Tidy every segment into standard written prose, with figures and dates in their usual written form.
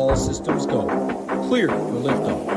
All systems go. Clear for liftoff.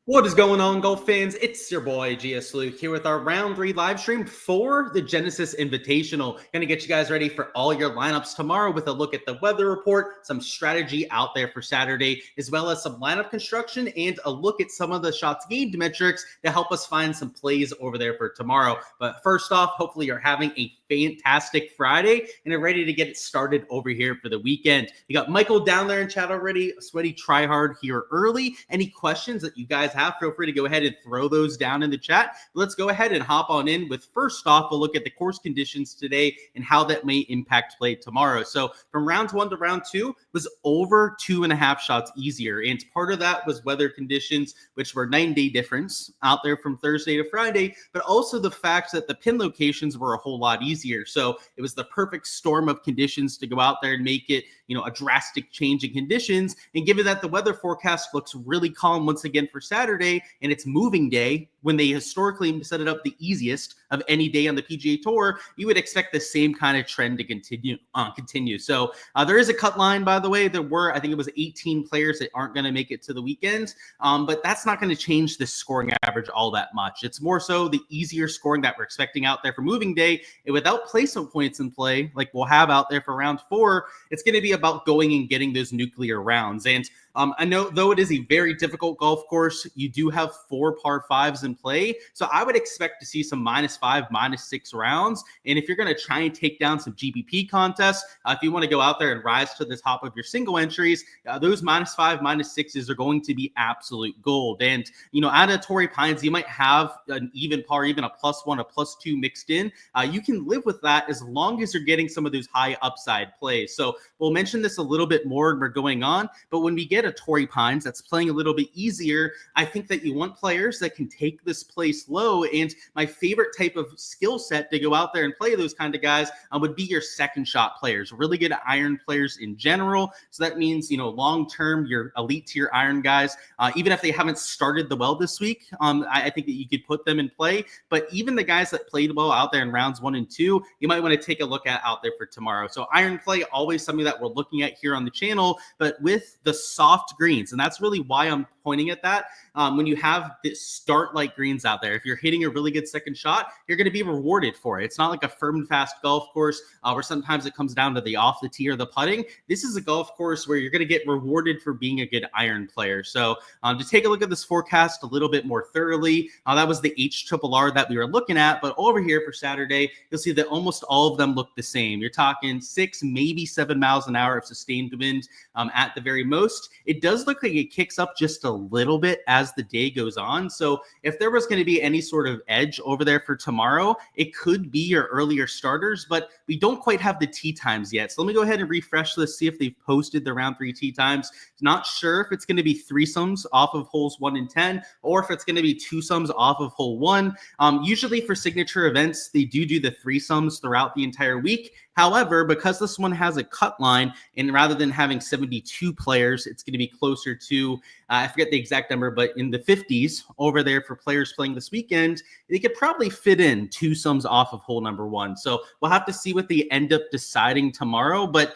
What is going on, golf fans? It's your boy, GS Luke, here with our Round 3 live stream for the Genesis Invitational. Going to get you guys ready for all your lineups tomorrow with a look at the weather report, some strategy out there for Saturday, as well as some lineup construction and a look at some of the shots gained metrics to help us find some plays over there for tomorrow. But first off, hopefully you're having a fantastic Friday and are ready to get it started over here for the weekend. You got Michael down there in chat already, sweaty tryhard here early. Any questions that you guys have, feel free to go ahead and throw those down in the chat. Let's go ahead and hop on in with, first off, a look at the course conditions today and how that may impact play tomorrow. So from round 1 to round 2 was over 2.5 shots easier. And part of that was weather conditions, which were 9-day difference out there from Thursday to Friday, but also the fact that the pin locations were a whole lot easier. So it was the perfect storm of conditions to go out there and make it, a drastic change in conditions. And given that the weather forecast looks really calm once again for Saturday, and it's moving day, when they historically set it up the easiest of any day on the PGA Tour, you would expect the same kind of trend to continue. So there is a cut line, by the way. There were, I think it was 18 players that aren't going to make it to the weekend, but that's not going to change the scoring average all that much. It's more so the easier scoring that we're expecting out there for moving day, and without placement points in play, like we'll have out there for round 4, it's going to be about going and getting those nuclear rounds. And I know, though it is a very difficult golf course, you do have 4 par 5s in play. So I would expect to see some -5, -6 rounds. And if you're going to try and take down some GPP contests, if you want to go out there and rise to the top of your single entries, those -5, -6s are going to be absolute gold. And, out of Torrey Pines, you might have an even par, even a +1, a +2 mixed in. You can live with that as long as you're getting some of those high upside plays. So we'll mention this a little bit more when we're going on, but when we get a Torrey Pines that's playing a little bit easier, I think that you want players that can take this play slow. And my favorite type of skill set to go out there and play those kind of guys would be your second shot players, really good iron players in general. So that means, long term, your elite tier iron guys, even if they haven't started the well this week, I think that you could put them in play. But even the guys that played well out there in rounds 1 and 2, you might want to take a look at out there for tomorrow. So iron play, always something that we're looking at here on the channel, but with the soft greens. And that's really why I'm pointing at that. When you have this start-like greens out there, if you're hitting a really good second shot, you're going to be rewarded for it. It's not like a firm and fast golf course where sometimes it comes down to the off the tee or the putting. This is a golf course where you're going to get rewarded for being a good iron player. So to take a look at this forecast a little bit more thoroughly, that was the HRRR that we were looking at. But over here for Saturday, you'll see that almost all of them look the same. You're talking 6, maybe 7 miles an hour of sustained wind at the very most. It does look like it kicks up just a little bit as the day goes on. So if there was going to be any sort of edge over there for tomorrow, it could be your earlier starters, but we don't quite have the tee times yet. So let me go ahead and refresh this, see if they've posted the round 3 tee times. Not sure if it's going to be threesomes off of holes 1 and 10, or if it's going to be twosomes off of hole 1. Usually for signature events, they do the threesomes throughout the entire week. However, because this one has a cut line, and rather than having 72 players, it's going to be closer to, I forget the exact number, but in the 50s over there for players playing this weekend, they could probably fit in twosomes off of hole number 1. So we'll have to see what they end up deciding tomorrow. But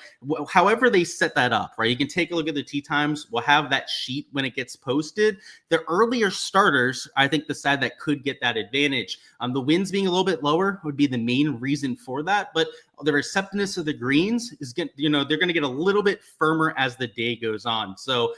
however they set that up, right? You can take a look at the tee times. We'll have that sheet when it gets posted. The earlier starters, I think, the side that could get that advantage. The winds being a little bit lower would be the main reason for that. But the receptiveness of the greens is they're going to get a little bit firmer as the day goes on. So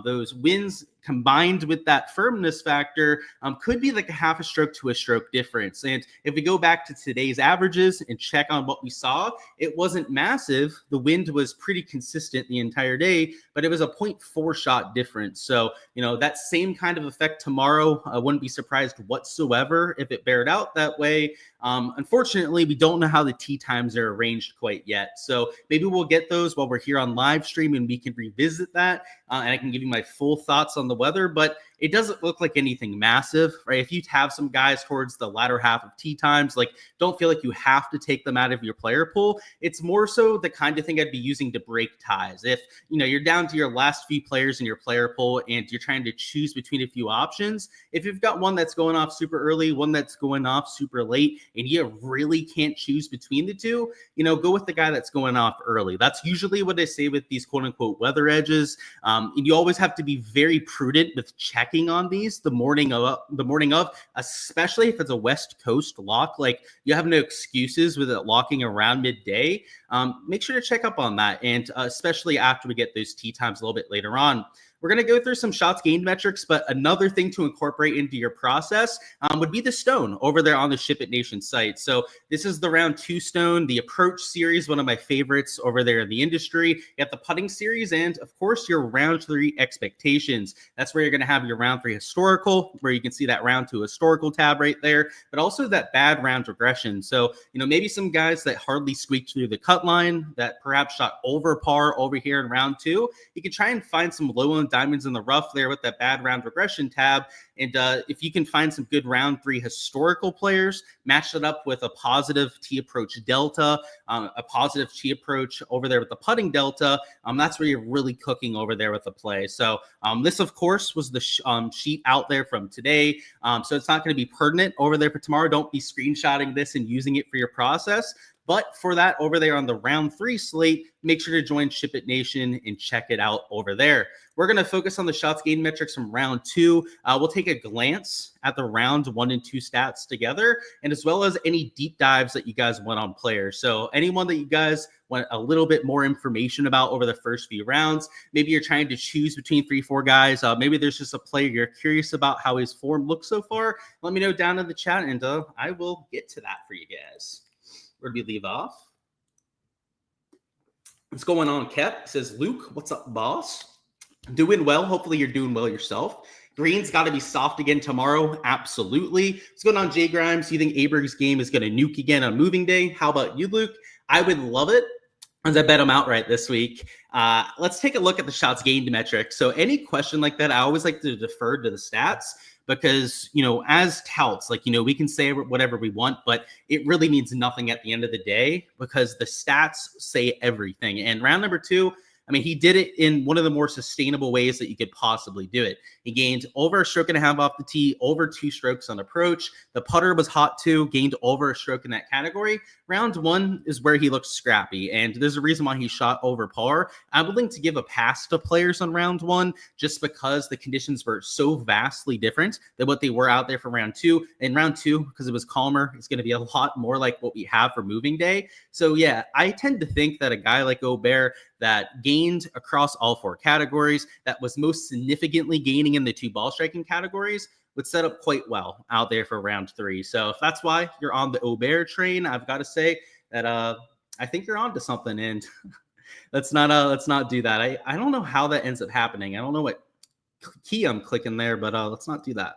those winds combined with that firmness factor could be like a half a stroke to a stroke difference. And if we go back to today's averages and check on what we saw, it wasn't massive. The wind was pretty consistent the entire day, but it was a 0.4 shot difference. So, that same kind of effect tomorrow, I wouldn't be surprised whatsoever if it bared out that way. Unfortunately, we don't know how the tee times are arranged quite yet. So maybe we'll get those while we're here on live stream and we can revisit that. And I can give you my full thoughts on the weather, but it doesn't look like anything massive, right? If you have some guys towards the latter half of tee times, like don't feel like you have to take them out of your player pool. It's more so the kind of thing I'd be using to break ties. If you're down to your last few players in your player pool and you're trying to choose between a few options, if you've got one that's going off super early, one that's going off super late, and you really can't choose between the two, go with the guy that's going off early. That's usually what I say with these quote unquote weather edges. And you always have to be very prudent with checking on these the morning of, especially if it's a West Coast lock. Like you have no excuses with it locking around midday. Make sure to check up on that, and especially after we get those tee times a little bit later on. We're going to go through some shots gained metrics, but another thing to incorporate into your process would be the stone over there on the SHIPIT Nation site. So this is the round 2 stone, the approach series, one of my favorites over there in the industry. You got the putting series, and of course your round 3 expectations. That's where you're going to have your round 3 historical, where you can see that round 2 historical tab right there, but also that bad round regression. So, maybe some guys that hardly squeaked through the cut line, that perhaps shot over par over here in round 2, you can try and find some low end diamonds in the rough there with that bad round regression tab. And if you can find some good round 3 historical players, match it up with a positive tee approach delta, a positive tee approach over there with the putting delta, that's where you're really cooking over there with the play. So this, of course, was the sheet out there from today. So it's not going to be pertinent over there for tomorrow. Don't be screenshotting this and using it for your process. But for that over there on the round 3 slate, make sure to join SHIPIT Nation and check it out over there. We're going to focus on the shots gained metrics from round 2. We'll take a glance at the round 1 and 2 stats together, and as well as any deep dives that you guys want on players. So anyone that you guys want a little bit more information about over the first few rounds, maybe you're trying to choose between 3-4 guys. Maybe there's just a player you're curious about how his form looks so far. Let me know down in the chat, and I will get to that for you guys. Where do we leave off? What's going on, Kep? Says, Luke, what's up, boss? Doing well. Hopefully you're doing well yourself. Green's got to be soft again tomorrow. Absolutely. What's going on, Jay Grimes? You think Aberg's game is going to nuke again on moving day? How about you, Luke? I would love it, as I bet him outright this week. Let's take a look at the shots gained metric. So any question like that, I always like to defer to the stats, because, as touts, we can say whatever we want, but it really means nothing at the end of the day, because the stats say everything. And round number 2, he did it in one of the more sustainable ways that you could possibly do it. He gained over a stroke and a half off the tee, over 2 strokes on approach. The putter was hot too, gained over a stroke in that category. Round 1 is where he looks scrappy, and there's a reason why he shot over par. I'm willing to give a pass to players on round 1 just because the conditions were so vastly different than what they were out there for round 2. In round 2, because it was calmer, it's going to be a lot more like what we have for moving day. So yeah, I tend to think that a guy like Aubert that gained across all 4 categories, that was most significantly gaining in the 2 ball striking categories, would set up quite well out there for round 3. So if that's why you're on the Aubert train, I've got to say that I think you're on to something, and let's not do that. I don't know how that ends up happening. I don't know what key I'm clicking there, but let's not do that.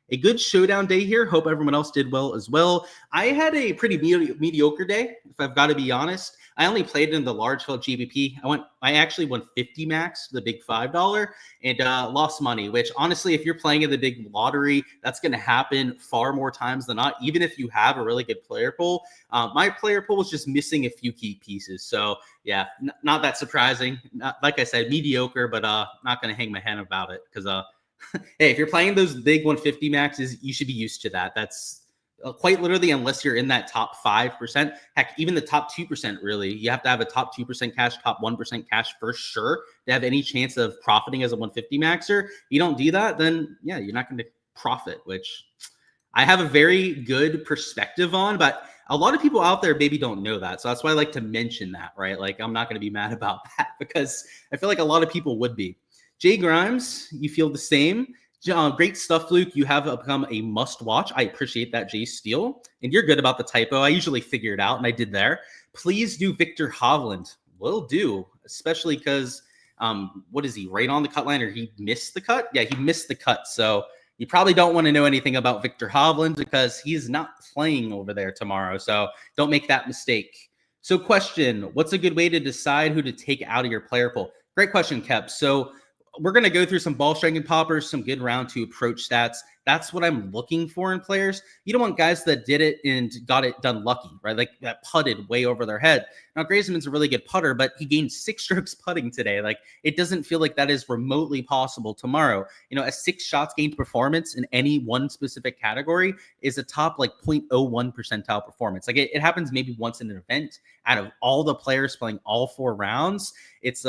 A good showdown day here. Hope everyone else did well as well. I had a pretty mediocre day, if I've got to be honest. I only played in the large field GBP. I actually won 50 max, the big $5, and lost money, which honestly, if you're playing in the big lottery, that's going to happen far more times than not, even if you have a really good player pool. My player pool was just missing a few key pieces. So yeah, not that surprising. Like I said, mediocre, but not going to hang my head about it, because hey, if you're playing those big 150 maxes, you should be used to that. That's quite literally, unless you're in that top 5%, heck, even the top 2%, really, you have to have a top 2% cash, top 1% cash for sure to have any chance of profiting as a 150 maxer. You don't do that, then yeah, you're not going to profit, which I have a very good perspective on, but a lot of people out there maybe don't know that. So that's why I like to mention that, right? Like, I'm not going to be mad about that, because I feel like a lot of people would be. Jay Grimes, you feel the same. Great stuff, Luke. You have become a must-watch. I appreciate that, Jay Steele. And you're good about the typo. I usually figure it out, and I did there. Please do Victor Hovland. Will do, especially because, what is he, right on the cut line, or he missed the cut? Yeah, he missed the cut. So You probably don't want to know anything about Victor Hovland because he's not playing over there tomorrow. So don't make that mistake. So question, what's a good way to decide who to take out of your player pool? Great question, Kep. So we're going to go through some ball striking poppers, some good round two approach stats. That's what I'm looking for in players. You don't want guys that did it and got it done lucky, right? Like that putted way over their head. Now, Graysman's a really good putter, but he gained 6 strokes putting today. Like it doesn't feel like that is remotely possible tomorrow. You know, a 6 shots gained performance in any one specific category is a top like 0.01 percentile performance. Like it happens maybe once in an event out of all the players playing all 4 rounds. It's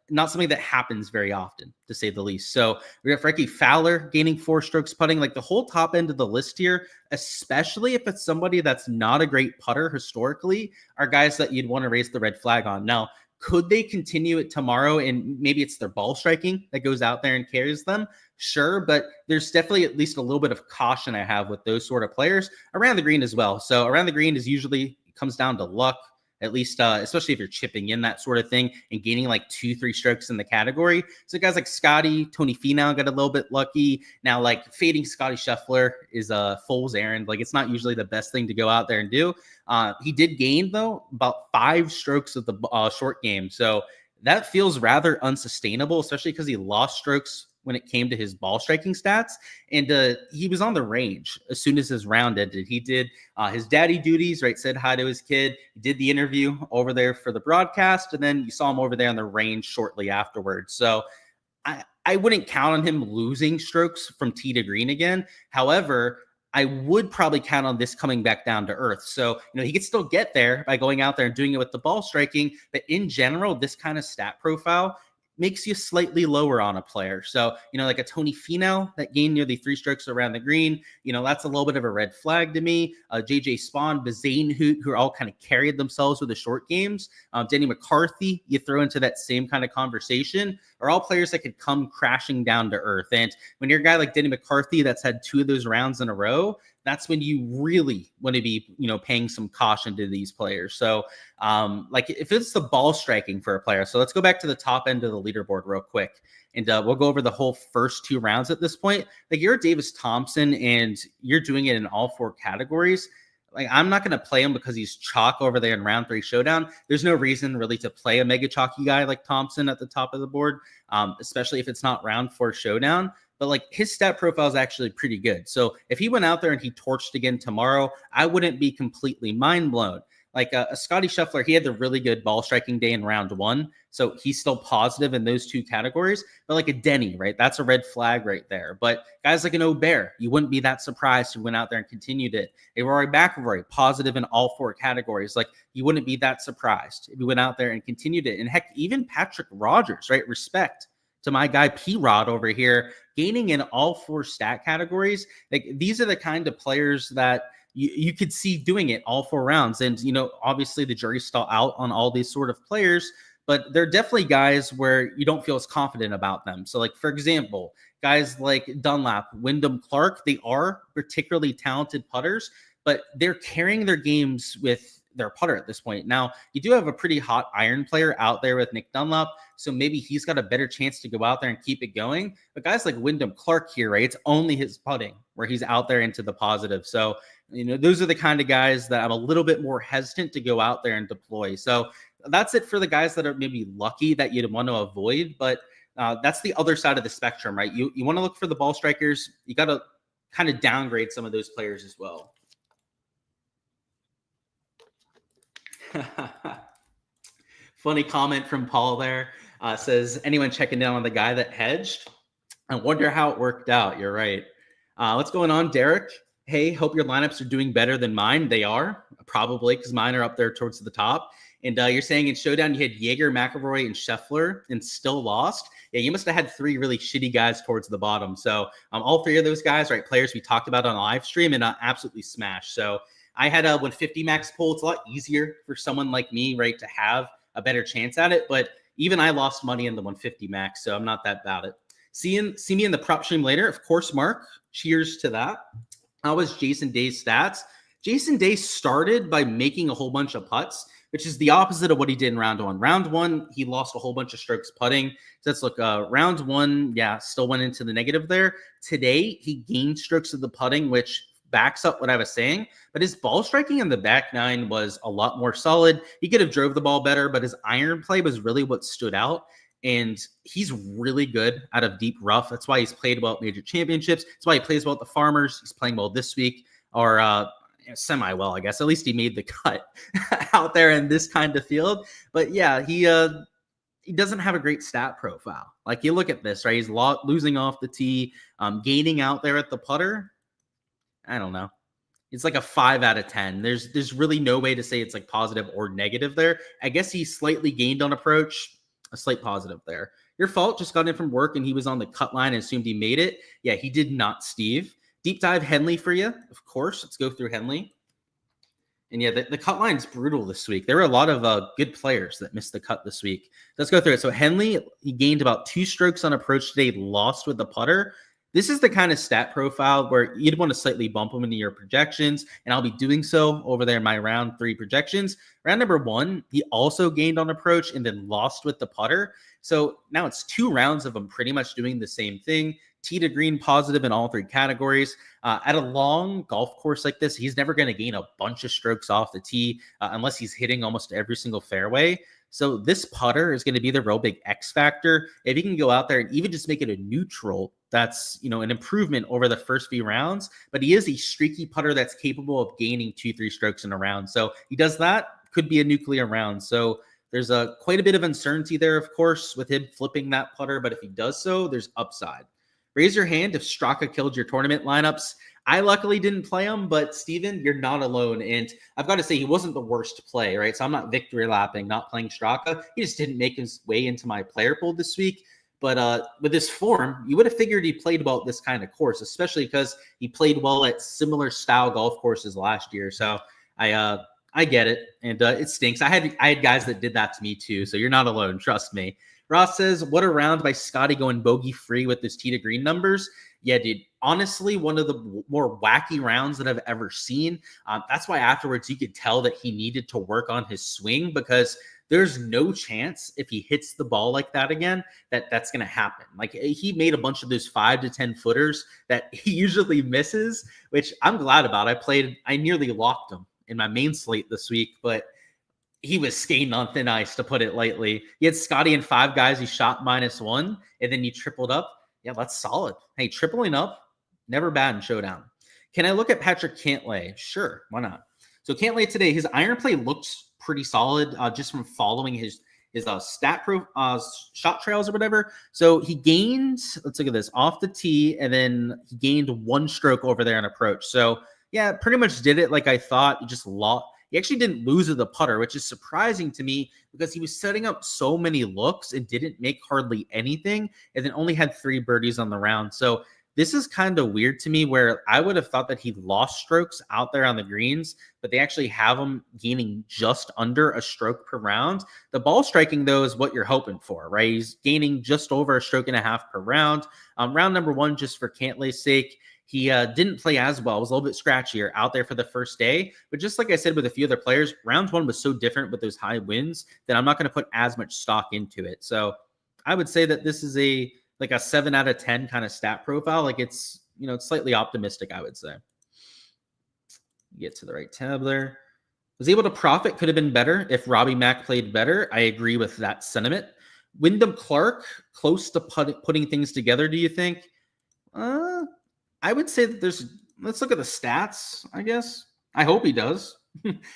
not something that happens very often, to say the least. So we have Ricky Fowler gaining 4 strokes putting, like the whole top end of the list here, especially if it's somebody that's not a great putter historically, are guys that you'd want to raise the red flag on. Now, could they continue it tomorrow and maybe it's their ball striking that goes out there and carries them? Sure, but there's definitely at least a little bit of caution I have with those sort of players around the green as well. So around the green is usually comes down to luck. At least, especially if you're chipping in that sort of thing and gaining like 2-3 strokes in the category. So guys like Scotty, Tony Finau got a little bit lucky. Now, like fading Scotty Scheffler is a fool's errand. Like it's not usually the best thing to go out there and do. He did gain though about 5 strokes of the short game. So that feels rather unsustainable, especially because he lost strokes when it came to his ball striking stats. And he was on the range as soon as his round ended. He did his daddy duties, right? Said hi to his kid. He did the interview over there for the broadcast. And then you saw him over there on the range shortly afterwards. So I wouldn't count on him losing strokes from tee to green again. However, I would probably count on this coming back down to earth. So, he could still get there by going out there and doing it with the ball striking. But in general, this kind of stat profile makes you slightly lower on a player. So, like a Tony Finau that gained nearly 3 strokes around the green, that's a little bit of a red flag to me. JJ Spawn, Bazane Hoot, who are all kind of carried themselves with the short games. Denny McCarthy, you throw into that same kind of conversation, are all players that could come crashing down to earth. And when you're a guy like Denny McCarthy that's had 2 of those rounds in a row, that's when you really want to be, paying some caution to these players. So, like if it's the ball striking for a player, so let's go back to the top end of the leaderboard real quick. And we'll go over the whole first 2 rounds at this point. Like you're Davis Thompson and you're doing it in all 4 categories. Like I'm not going to play him because he's chalk over there in round 3 showdown. There's no reason really to play a mega chalky guy like Thompson at the top of the board, especially if it's not round 4 showdown. But like his stat profile is actually pretty good. So if he went out there and he torched again tomorrow, I wouldn't be completely mind blown. Like a Scotty Scheffler, he had the really good ball striking day in round 1. So he's still positive in those 2 categories. But like a Denny, right? That's a red flag right there. But guys like an O'Bear, you wouldn't be that surprised if he went out there and continued it. A Rory McIlroy, positive in all 4 categories. Like you wouldn't be that surprised if he went out there and continued it. And heck, even Patrick Rogers, right? Respect to my guy P-Rod over here, gaining in all 4 stat categories. Like these are the kind of players that you could see doing it all 4 rounds. And, obviously the jury's still out on all these sort of players, but they're definitely guys where you don't feel as confident about them. So like, for example, guys like Dunlap, Wyndham Clark, they are particularly talented putters, but they're carrying their games with their putter at this point. Now, you do have a pretty hot iron player out there with Nick Dunlap, so maybe he's got a better chance to go out there and keep it going. But guys like Wyndham Clark here, right? It's only his putting where he's out there into the positive. So, those are the kind of guys that I'm a little bit more hesitant to go out there and deploy. So that's it for the guys that are maybe lucky that you'd want to avoid. But that's the other side of the spectrum, right? You want to look for the ball strikers. You got to kind of downgrade some of those players as well. Funny comment from Paul there. Says, anyone checking in on the guy that hedged? I wonder how it worked out. You're right. What's going on, Derek? Hey, hope your lineups are doing better than mine. They are, probably, because mine are up there towards the top. And you're saying in Showdown you had Jaeger, McIlroy, and Scheffler and still lost? Yeah, you must have had 3 really shitty guys towards the bottom. So all 3 of those guys, right, players we talked about on a live stream and absolutely smashed. So I had a 150 max pull. It's a lot easier for someone like me, right, to have a better chance at it. But even I lost money in the 150 max, so I'm not that about it. See me in the prop stream later. Of course, Mark. Cheers to that. How was Jason Day's stats? Jason Day started by making a whole bunch of putts, which is the opposite of what he did in round one. Round one, he lost a whole bunch of strokes putting. So let's look. Round one, still went into the negative there. Today, he gained strokes of the putting, which backs up what I was saying, but his ball striking in the back nine was a lot more solid. He could have drove the ball better, but his iron play was really what stood out. And he's really good out of deep rough. That's why he's played well at major championships. That's why he plays well at the Farmers. He's playing well this week, or semi-well, I guess. At least he made the cut out there in this kind of field. But yeah, he doesn't have a great stat profile. Like, you look at this, right? He's losing off the tee, gaining out there at the putter. I don't know. It's like a 5 out of 10. There's really no way to say it's like positive or negative there. I guess he slightly gained on approach, a slight positive there. Your fault, just got in from work and he was on the cut line and assumed he made it. Yeah, he did not, Steve. Deep dive Henley for you, of course. Let's go through Henley. And yeah, the cut line's brutal this week. There were a lot of good players that missed the cut this week. Let's go through it. So Henley, he gained about 2 strokes on approach today, lost with the putter. This is the kind of stat profile where you'd want to slightly bump them into your projections, and I'll be doing so over there in my round 3 projections. Round number 1, he also gained on approach and then lost with the putter. So now it's 2 rounds of him pretty much doing the same thing. Tee to green positive in all 3 categories. At a long golf course like this, he's never going to gain a bunch of strokes off the tee unless he's hitting almost every single fairway. So this putter is going to be the real big X factor. If he can go out there and even just make it a neutral, that's, an improvement over the first few rounds. But he is a streaky putter that's capable of gaining 2-3 strokes in a round. So he does that, could be a nuclear round. So there's quite a bit of uncertainty there, of course, with him flipping that putter. But if he does so, there's upside. Raise your hand if Straka killed your tournament lineups. I luckily didn't play him, but Steven, you're not alone. And I've got to say, he wasn't the worst play, right? So I'm not victory lapping, not playing Straka. He just didn't make his way into my player pool this week. But with his form, you would have figured he played well at this kind of course, especially because he played well at similar style golf courses last year. So I get it, and it stinks. I had guys that did that to me too, so you're not alone. Trust me. Ross says, what a round by Scotty going bogey free with his tee to green numbers. Yeah, dude, honestly, one of the more wacky rounds that I've ever seen. That's why afterwards you could tell that he needed to work on his swing, because there's no chance if he hits the ball like that again that's going to happen. Like, he made a bunch of those 5 to 10 footers that he usually misses, which I'm glad about. I nearly locked him in my main slate this week, but he was skating on thin ice, to put it lightly. He had Scotty and 5 guys. He shot -1, and then you tripled up. Yeah, that's solid. Hey, tripling up, never bad in Showdown. Can I look at Patrick Cantlay? Sure, why not? So Cantlay today, his iron play looks pretty solid just from following his shot trails or whatever. So he gained, let's look at this, off the tee, and then he gained 1 stroke over there on approach. So yeah, pretty much did it like I thought. He just lost. He actually didn't lose with the putter, which is surprising to me because he was setting up so many looks and didn't make hardly anything, and then only had 3 birdies on the round. So this is kind of weird to me, where I would have thought that he lost strokes out there on the greens, but they actually have him gaining just under a stroke per round. The ball striking, though, is what you're hoping for, right? He's gaining just over a stroke and a half per round. Round number 1, just for Cantlay's sake, he didn't play as well. It was a little bit scratchier out there for the first day. But just like I said with a few other players, round 1 was so different with those high wins that I'm not going to put as much stock into it. So I would say that this is a 7 out of 10 kind of stat profile. Like, it's, it's slightly optimistic, I would say. Get to the right tab there. Was able to profit, could have been better if Robbie Mack played better. I agree with that sentiment. Wyndham Clark, close to putting things together, do you think? I would say that let's look at the stats, I guess. I hope he does.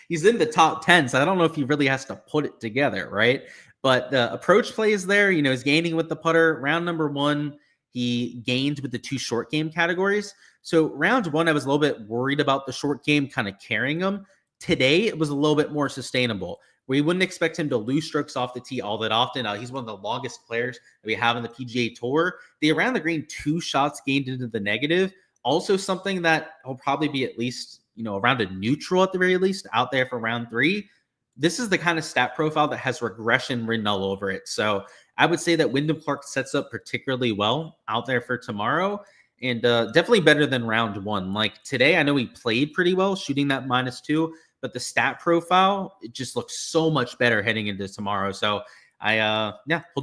He's in the top 10, so I don't know if he really has to put it together, right? But the approach play is there. He's gaining with the putter. Round number 1, he gained with the 2 short game categories. So round 1, I was a little bit worried about the short game kind of carrying him. Today, it was a little bit more sustainable. We wouldn't expect him to lose strokes off the tee all that often. He's one of the longest players that we have in the PGA Tour. The around the green 2 shots gained into the negative, also something that will probably be at least, around a neutral at the very least out there for round 3. This is the kind of stat profile that has regression written all over it. So I would say that Wyndham Clark sets up particularly well out there for tomorrow, and definitely better than round 1. Like today, I know he played pretty well, shooting that -2, but the stat profile, it just looks so much better heading into tomorrow. So he'll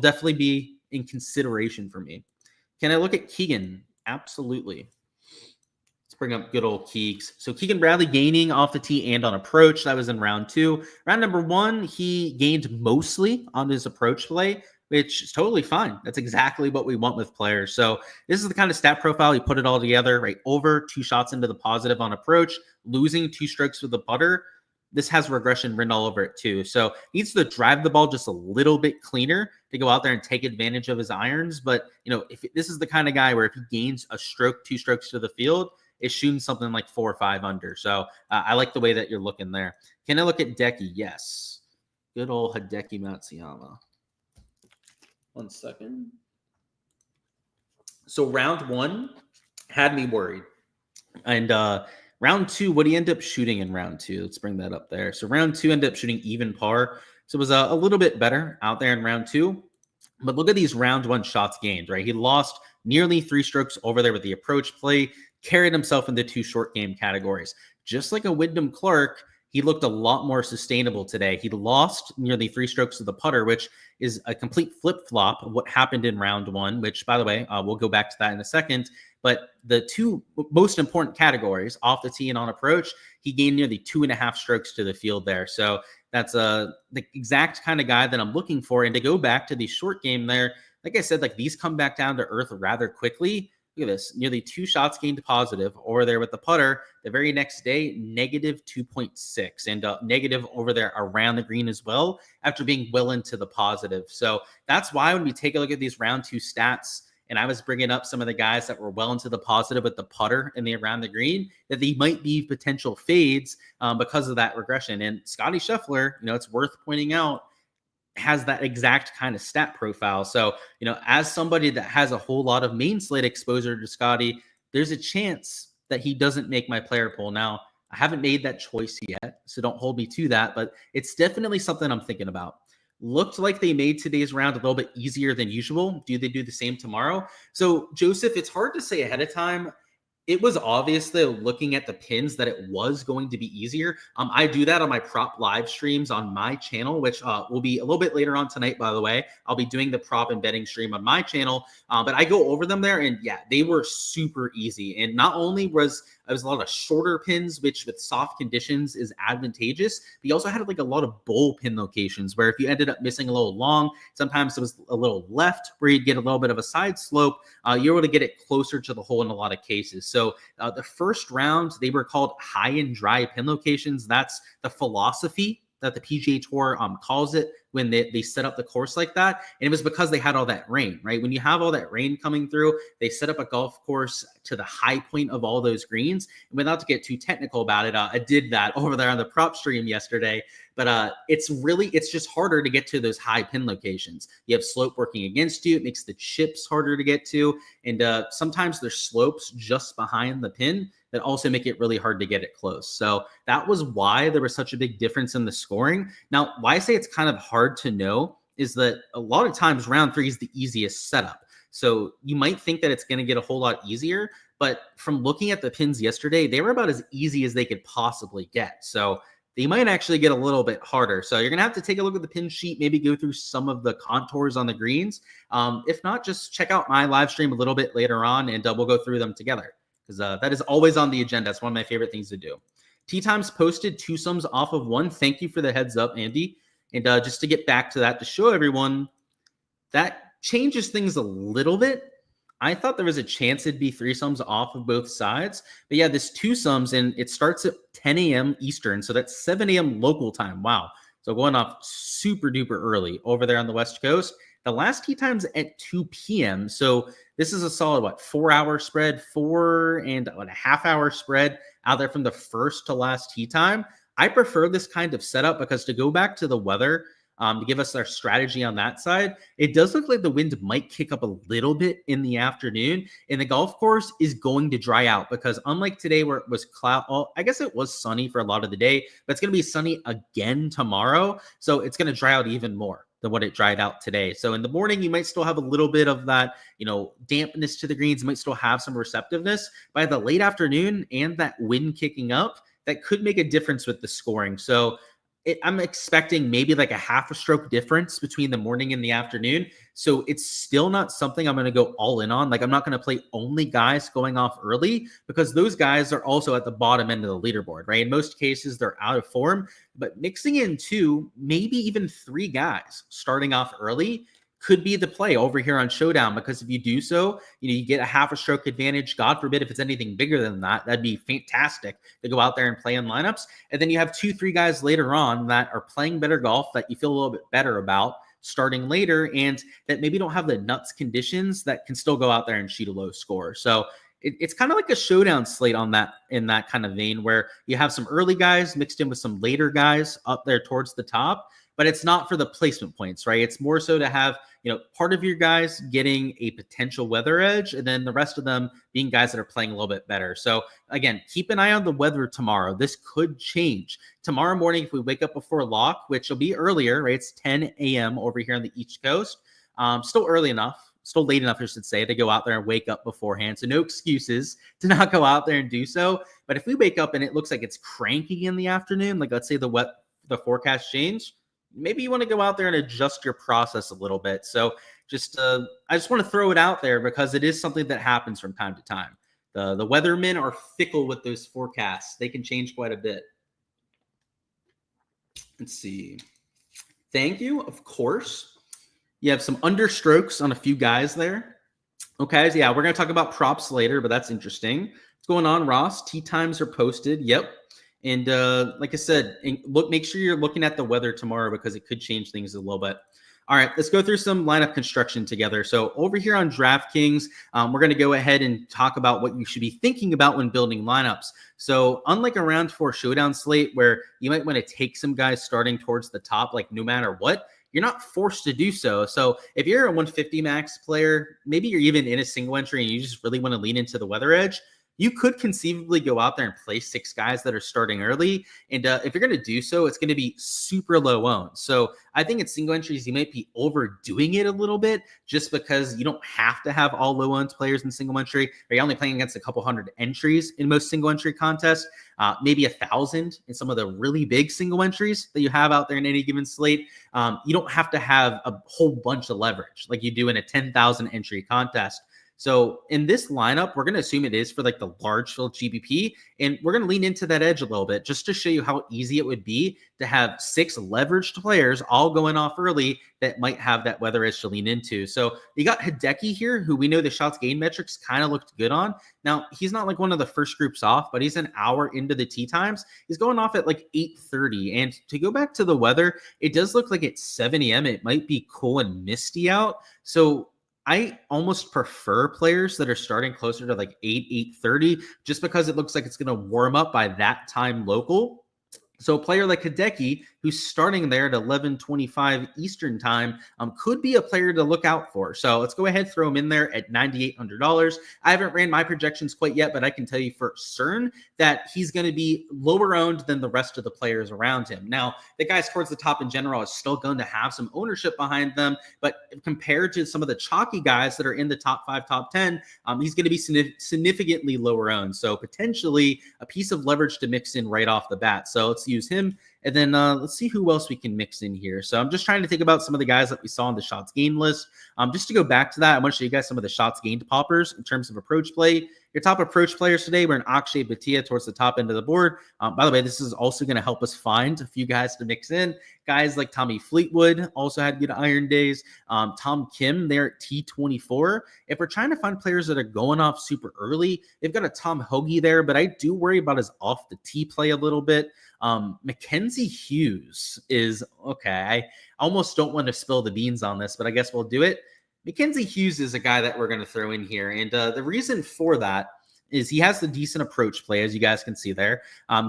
definitely be in consideration for me. Can I look at Keegan? Absolutely. Let's bring up good old Keeks. So Keegan Bradley gaining off the tee and on approach. That was in round 2. Round number 1, he gained mostly on his approach play, which is totally fine. That's exactly what we want with players. So this is the kind of stat profile. He put it all together, right? Over 2 shots into the positive on approach, losing 2 strokes with the putter. This has regression written all over it too. So he needs to drive the ball just a little bit cleaner to go out there and take advantage of his irons. But, if this is the kind of guy where if he gains a stroke, 2 strokes to the field, it's shooting something like 4 or 5 under. So I like the way that you're looking there. Can I look at Decky? Yes. Good old Hideki Matsuyama. 1 second. So round 1 had me worried. And round 2, what do you end up shooting in round 2? Let's bring that up there. So round 2 ended up shooting even par. So it was a little bit better out there in round 2. But look at these round 1 shots gained, right? He lost nearly 3 strokes over there with the approach play, carried himself into 2 short game categories. Just like a Wyndham Clark, he looked a lot more sustainable today. He lost nearly 3 strokes to the putter, which is a complete flip-flop of what happened in round 1, which, by the way, we'll go back to that in a second. But the 2 most important categories, off the tee and on approach, he gained nearly 2.5 strokes to the field there. So that's the exact kind of guy that I'm looking for. And to go back to the short game there, like I said, these come back down to earth rather quickly. Look at this, nearly 2 shots gained positive over there with the putter. The very next day, negative 2.6 and negative over there around the green as well after being well into the positive. So that's why when we take a look at these round 2 stats, and I was bringing up some of the guys that were well into the positive with the putter and the around the green, that they might be potential fades because of that regression. And Scotty Scheffler, it's worth pointing out, has that exact kind of stat profile. So, as somebody that has a whole lot of main slate exposure to Scotty, there's a chance that he doesn't make my player pool. Now, I haven't made that choice yet, so don't hold me to that, but it's definitely something I'm thinking about. Looked like they made today's round a little bit easier than usual. Do they do the same tomorrow? So, Joseph, it's hard to say ahead of time. It was obvious, though, looking at the pins, that it was going to be easier. I do that on my prop live streams on my channel, which will be a little bit later on tonight, by the way. I'll be doing the prop and betting stream on my channel, but I go over them there, and yeah, they were super easy. And not only was a lot of shorter pins, which with soft conditions is advantageous, but you also had a lot of bowl pin locations where if you ended up missing a little long, sometimes it was a little left where you'd get a little bit of a side slope. You're able to get it closer to the hole in a lot of cases. So the first round, they were called high and dry pin locations. That's the philosophy that the PGA Tour calls it when they set up the course like that. And it was because they had all that rain, right? When you have all that rain coming through, they set up a golf course to the high point of all those greens. And without to get too technical about it, I did that over there on the prop stream yesterday. But it's just harder to get to those high pin locations. You have slope working against you. It makes the chips harder to get to. And sometimes there's slopes just behind the pin that also make it really hard to get it close. So that was why there was such a big difference in the scoring. Now, why I say it's kind of hard to know is that a lot of times round 3 is the easiest setup. So you might think that it's going to get a whole lot easier, but from looking at the pins yesterday, they were about as easy as they could possibly get. So they might actually get a little bit harder. So you're going to have to take a look at the pin sheet, maybe go through some of the contours on the greens. If not, just check out my live stream a little bit later on, and we'll go through them together, because that is always on the agenda. It's one of my favorite things to do. Tee Times posted 2 sums off of 1. Thank you for the heads up, Andy. And just to get back to that, to show everyone, that changes things a little bit. I thought there was a chance it'd be 3 sums off of both sides. But yeah, this 2 sums, and it starts at 10 a.m. Eastern. So that's 7 a.m. local time. Wow. So going off super duper early over there on the West Coast. The last tee time's at 2 p.m. So this is a solid, 4-hour spread, 4.5-hour spread out there from the first to last tee time. I prefer this kind of setup because, to go back to the weather, to give us our strategy on that side, it does look like the wind might kick up a little bit in the afternoon, and the golf course is going to dry out because, unlike today where it was cloud, well, I guess it was sunny for a lot of the day, but it's going to be sunny again tomorrow. So it's going to dry out even more than what it dried out today. So in the morning, you might still have a little bit of that, dampness to the greens. You might still have some receptiveness. By the late afternoon and that wind kicking up, that could make a difference with the scoring. So I'm expecting maybe like a half a stroke difference between the morning and the afternoon. So it's still not something I'm going to go all in on. Like, I'm not going to play only guys going off early, because those guys are also at the bottom end of the leaderboard, right? In most cases, they're out of form, but mixing in 2, maybe even 3 guys starting off early could be the play over here on Showdown, because if you do so, you get a half a stroke advantage. God forbid if it's anything bigger than that, that'd be fantastic to go out there and play in lineups. And then you have 2-3 guys later on that are playing better golf that you feel a little bit better about starting later, and that maybe don't have the nuts conditions that can still go out there and shoot a low score. So it's kind of like a showdown slate in that kind of vein, where you have some early guys mixed in with some later guys up there towards the top. But it's not for the placement points, right? It's more so to have, part of your guys getting a potential weather edge, and then the rest of them being guys that are playing a little bit better. So again, keep an eye on the weather tomorrow. This could change. Tomorrow morning, if we wake up before lock, which will be earlier, right? It's 10 a.m. over here on the East Coast. Still early enough. Still late enough, I should say, to go out there and wake up beforehand. So no excuses to not go out there and do so. But if we wake up and it looks like it's cranky in the afternoon, like let's say the forecast changed, maybe you want to go out there and adjust your process a little bit. So I just want to throw it out there, because it is something that happens from time to time. The weathermen are fickle with those forecasts. They can change quite a bit. Let's see. Thank you. Of course. You have some understrokes on a few guys there. Okay. So yeah, we're going to talk about props later, but that's interesting. What's going on, Ross? Tee times are posted. Yep. And like I said, make sure you're looking at the weather tomorrow, because it could change things a little bit. All right, let's go through some lineup construction together. So over here on DraftKings, we're going to go ahead and talk about what you should be thinking about when building lineups. So unlike a round 4 showdown slate, where you might want to take some guys starting towards the top, like no matter what, you're not forced to do so. So if you're a 150 max player, maybe you're even in a single entry and you just really want to lean into the weather edge, you could conceivably go out there and play 6 guys that are starting early. And if you're going to do so, it's going to be super low owned. So I think in single entries, you might be overdoing it a little bit, just because you don't have to have all low owned players in single entry. Or you're only playing against a couple hundred entries in most single entry contests, maybe 1,000 in some of the really big single entries that you have out there in any given slate. You don't have to have a whole bunch of leverage like you do in a 10,000 entry contest. So in this lineup, we're going to assume it is for like the large field GPP, and we're going to lean into that edge a little bit just to show you how easy it would be to have 6 leveraged players all going off early that might have that weather edge to lean into. So you got Hideki here, who we know the shots gain metrics kind of looked good on. Now, he's not like one of the first groups off, but he's an hour into the tee times. He's going off at like 8:30. And to go back to the weather, it does look like it's 7 a.m. It might be cool and misty out. So I almost prefer players that are starting closer to like 8:30, just because it looks like it's going to warm up by that time local. So a player like Hideki, who's starting there at 11:25 Eastern time, could be a player to look out for. So let's go ahead, throw him in there at $9,800. I haven't ran my projections quite yet, but I can tell you for certain that he's going to be lower owned than the rest of the players around him. Now, the guys towards the top in general is still going to have some ownership behind them, but compared to some of the chalky guys that are in the top 5, top 10, he's going to be significantly lower owned. So potentially a piece of leverage to mix in right off the bat. So let's use him. And then let's see who else we can mix in here. So I'm just trying to think about some of the guys that we saw on the shots gained list. Just to go back to that, I want to show you guys some of the shots gained poppers in terms of approach play. Your top approach players today were an Akshay Bhatia towards the top end of the board. By the way, this is also going to help us find a few guys to mix in. Guys like Tommy Fleetwood also had good iron days. Tom Kim there at T24. If we're trying to find players that are going off super early, they've got a Tom Hoagie there, but I do worry about his off the tee play a little bit. Mackenzie Hughes is okay. I almost don't want to spill the beans on this, but I guess we'll do it. Mackenzie Hughes is a guy that we're going to throw in here. And the reason for that is he has the decent approach play, as you guys can see there,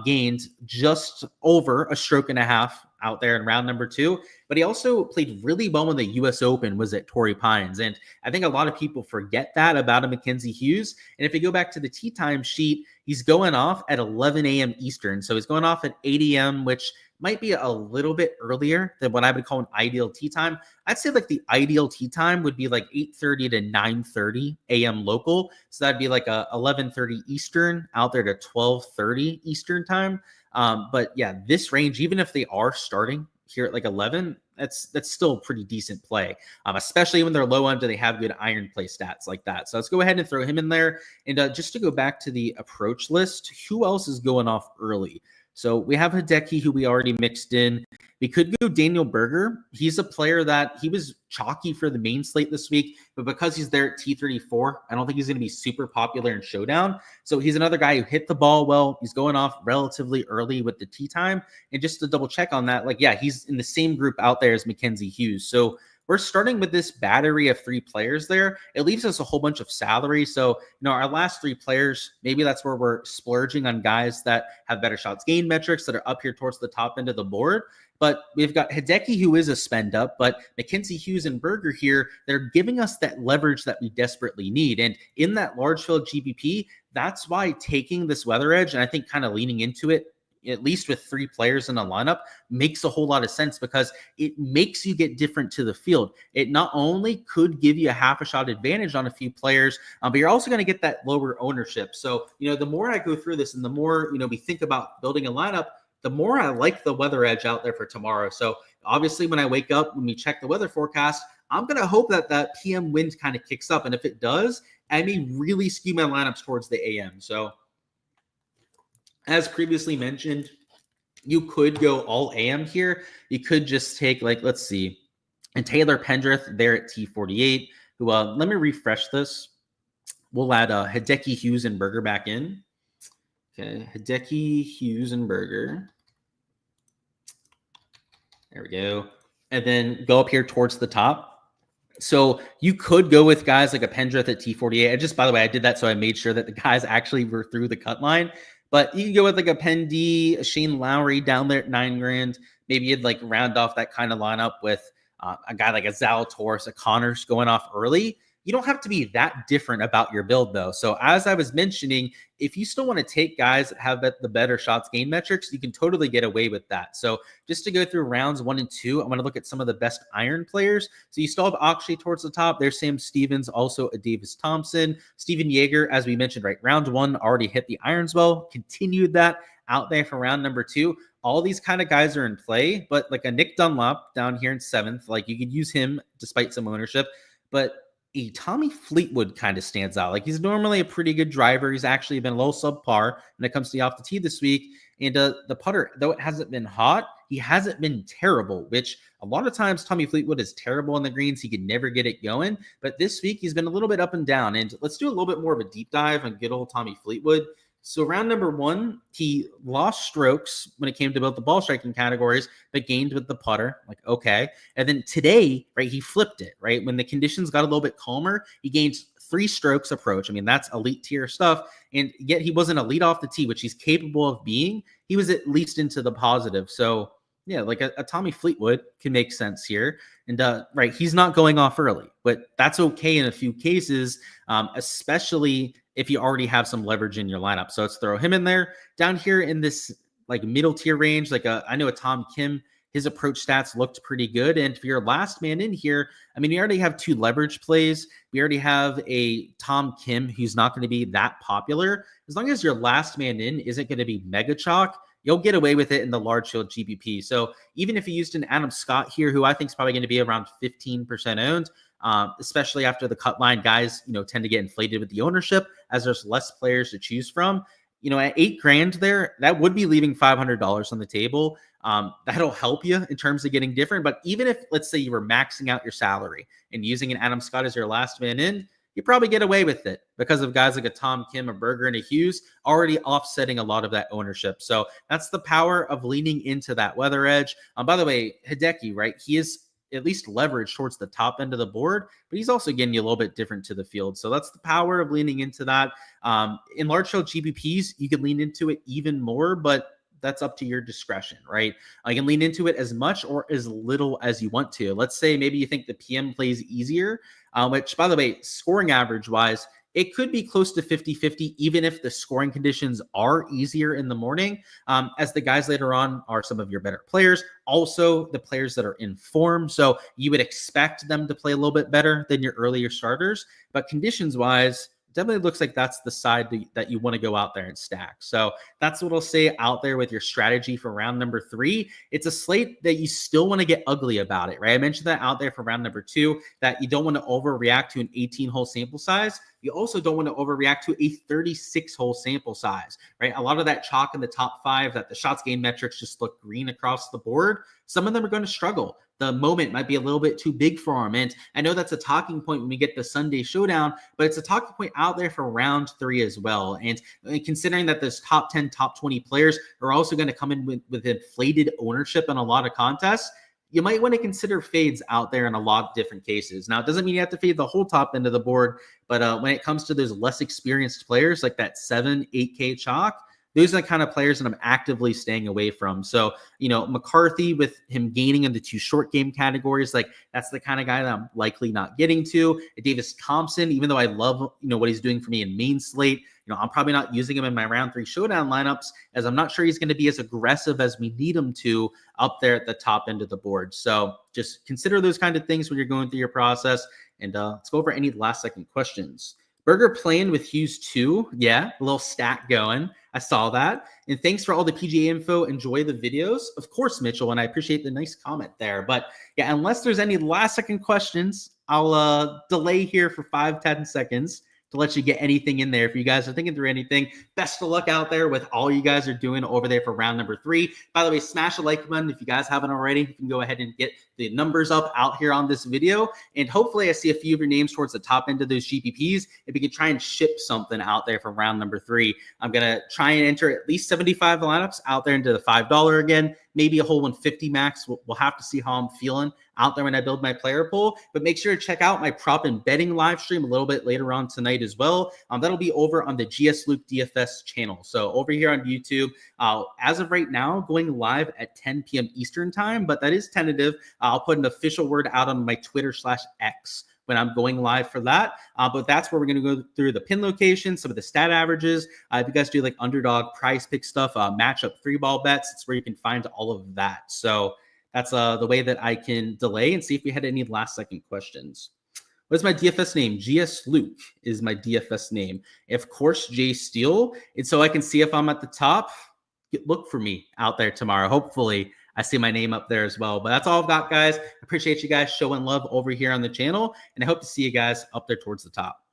gained just over a stroke and a half out there in round number 2, but he also played really well when the U.S. Open was at Torrey Pines. And I think a lot of people forget that about a Mackenzie Hughes. And if you go back to the tee time sheet, he's going off at 11 a.m. Eastern. So he's going off at 8 a.m., which might be a little bit earlier than what I would call an ideal tee time. I'd say like the ideal tee time would be like 8:30 to 9:30 a.m. local. So that'd be like a 11:30 Eastern out there to 12:30 Eastern time. But yeah, this range, even if they are starting here at like 11, that's still a pretty decent play, especially when they're low end and they have good iron play stats like that. So let's go ahead and throw him in there. And just to go back to the approach list, who else is going off early? So we have Hideki, who we already mixed in. We could go Daniel Berger. He's a player that he was chalky for the main slate this week, but because he's there at T34, I don't think he's going to be super popular in Showdown. So he's another guy who hit the ball well. He's going off relatively early with the tee time. And just to double check on that, like, yeah, he's in the same group out there as Mackenzie Hughes. So we're starting with this battery of 3 players there. It leaves us a whole bunch of salary. So, our last 3 players, maybe that's where we're splurging on guys that have better shots gain metrics that are up here towards the top end of the board. But we've got Hideki, who is a spend up, but Mackenzie Hughes and Berger here, they're giving us that leverage that we desperately need. And in that large field GPP, that's why taking this weather edge, and I think kind of leaning into it, at least with 3 players in a lineup, makes a whole lot of sense because it makes you get different to the field. It not only could give you a half a shot advantage on a few players, but you're also going to get that lower ownership. So, the more I go through this and the more, we think about building a lineup, the more I like the weather edge out there for tomorrow. So obviously when I wake up, when we check the weather forecast, I'm going to hope that that PM wind kind of kicks up. And if it does, I may really skew my lineups towards the AM. So as previously mentioned, you could go all AM here. You could just take, like, let's see, and Taylor Pendrith there at T48, who, let me refresh this. We'll add Hideki, Hughes, and Berger back in. Okay, Hideki, Hughes, and Berger. There we go. And then go up here towards the top. So you could go with guys like a Pendrith at T48. I just, by the way, I did that so I made sure that the guys actually were through the cut line. But you can go with like a Pendy, a Shane Lowry down there at $9,000. Maybe you'd like round off that kind of lineup with a guy like a Zalatoris, a Connors going off early. You don't have to be that different about your build, though. So as I was mentioning, if you still want to take guys that have the better shots gain metrics, you can totally get away with that. So just to go through rounds 1 and 2, I'm going to look at some of the best iron players. So you still have Akshay towards the top. There's Sam Stevens, also a Davis Thompson. Steven Yeager, as we mentioned, right, round 1 already hit the irons well, continued that out there for round number 2. All these kind of guys are in play, but like a Nick Dunlop down here in 7th, like you could use him despite some ownership, but a Tommy Fleetwood kind of stands out. Like he's normally a pretty good driver. He's actually been a little subpar when it comes to the off the tee this week. And the putter, though it hasn't been hot, he hasn't been terrible, which a lot of times Tommy Fleetwood is terrible on the greens. He could never get it going. But this week he's been a little bit up and down. And let's do a little bit more of a deep dive on good old Tommy Fleetwood. So round number 1, he lost strokes when it came to both the ball striking categories, but gained with the putter. Like, okay. And then today, right, he flipped it, right? When the conditions got a little bit calmer, he gained 3 strokes approach. I mean, that's elite tier stuff. And yet he wasn't elite off the tee, which he's capable of being. He was at least into the positive. So yeah, like a Tommy Fleetwood can make sense here. And right, he's not going off early, but that's okay in a few cases, especially if you already have some leverage in your lineup. So let's throw him in there. Down here in this like middle tier range, like I know a Tom Kim, his approach stats looked pretty good. And for your last man in here, I mean, you already have 2 leverage plays. We already have a Tom Kim who's not going to be that popular. As long as your last man in isn't going to be mega chalk, you'll get away with it in the large field GPP. So even if you used an Adam Scott here, who I think is probably going to be around 15% owned, especially after the cut line, guys, tend to get inflated with the ownership as there's less players to choose from. At $8,000 there, that would be leaving $500 on the table. That'll help you in terms of getting different. But even if, let's say, you were maxing out your salary and using an Adam Scott as your last man in, you probably get away with it because of guys like a Tom Kim, a Berger, and a Hughes already offsetting a lot of that ownership. So that's the power of leaning into that weather edge. By the way, Hideki, right? He is at least leveraged towards the top end of the board, but he's also getting you a little bit different to the field. So that's the power of leaning into that. In large field GPPs, you can lean into it even more, but that's up to your discretion, right? You can lean into it as much or as little as you want to. Let's say maybe you think the PM plays easier, which, by the way, scoring average wise, it could be close to 50-50, even if the scoring conditions are easier in the morning, as the guys later on are some of your better players, also the players that are in form. So you would expect them to play a little bit better than your earlier starters, but conditions-wise, definitely looks like that's the side that you want to go out there and stack. So that's what I'll say out there with your strategy for round number 3. It's a slate that you still want to get ugly about it, right? I mentioned that out there for round number 2, that you don't want to overreact to an 18-hole sample size. You also don't want to overreact to a 36-hole sample size, right? A lot of that chalk in the top 5 that the shots gained metrics just look green across the board. Some of them are going to struggle. The moment might be a little bit too big for them. And I know that's a talking point when we get the Sunday showdown, but it's a talking point out there for round 3 as well. And considering that those top 10, top 20 players are also going to come in with inflated ownership in a lot of contests, you might want to consider fades out there in a lot of different cases. Now, it doesn't mean you have to fade the whole top end of the board, but when it comes to those less experienced players like that 7, 8K chalk, those are the kind of players that I'm actively staying away from. So, McCarthy, with him gaining in the 2 short game categories, like that's the kind of guy that I'm likely not getting to. Davis Thompson, even though I love, what he's doing for me in main slate, I'm probably not using him in my round 3 showdown lineups, as I'm not sure he's going to be as aggressive as we need him to up there at the top end of the board. So just consider those kind of things when you're going through your process. And let's go over any last second questions. Burger playing with Hughes 2. Yeah, a little stat going. I saw that. And thanks for all the PGA info. Enjoy the videos. Of course, Mitchell, and I appreciate the nice comment there. But yeah, unless there's any last second questions, I'll delay here for 5-10 seconds to let you get anything in there. If you guys are thinking through anything, best of luck out there with all you guys are doing over there for round number 3. By the way, smash the like button if you guys haven't already. You can go ahead and get the numbers up out here on this video. And hopefully I see a few of your names towards the top end of those GPPs. If you could try and ship something out there for round number 3, I'm going to try and enter at least 75 lineups out there into the $5 again, maybe a whole 150 max. We'll have to see how I'm feeling out there when I build my player pool, but make sure to check out my prop and betting live stream a little bit later on tonight as well. That'll be over on the GS Luke DFS channel. So over here on YouTube, as of right now, going live at 10 p.m. Eastern time, but that is tentative. I'll put an official word out on my Twitter/X when I'm going live for that. But that's where we're going to go through the pin location, some of the stat averages. If you guys do like underdog price pick stuff, matchup 3-ball bets, it's where you can find all of that. So that's the way that I can delay and see if we had any last second questions. What is my DFS name? GS Luke is my DFS name. Of course, Jay Steele. And so I can see if I'm at the top. Look for me out there tomorrow. Hopefully I see my name up there as well. But that's all I've got, guys. I appreciate you guys showing love over here on the channel. And I hope to see you guys up there towards the top.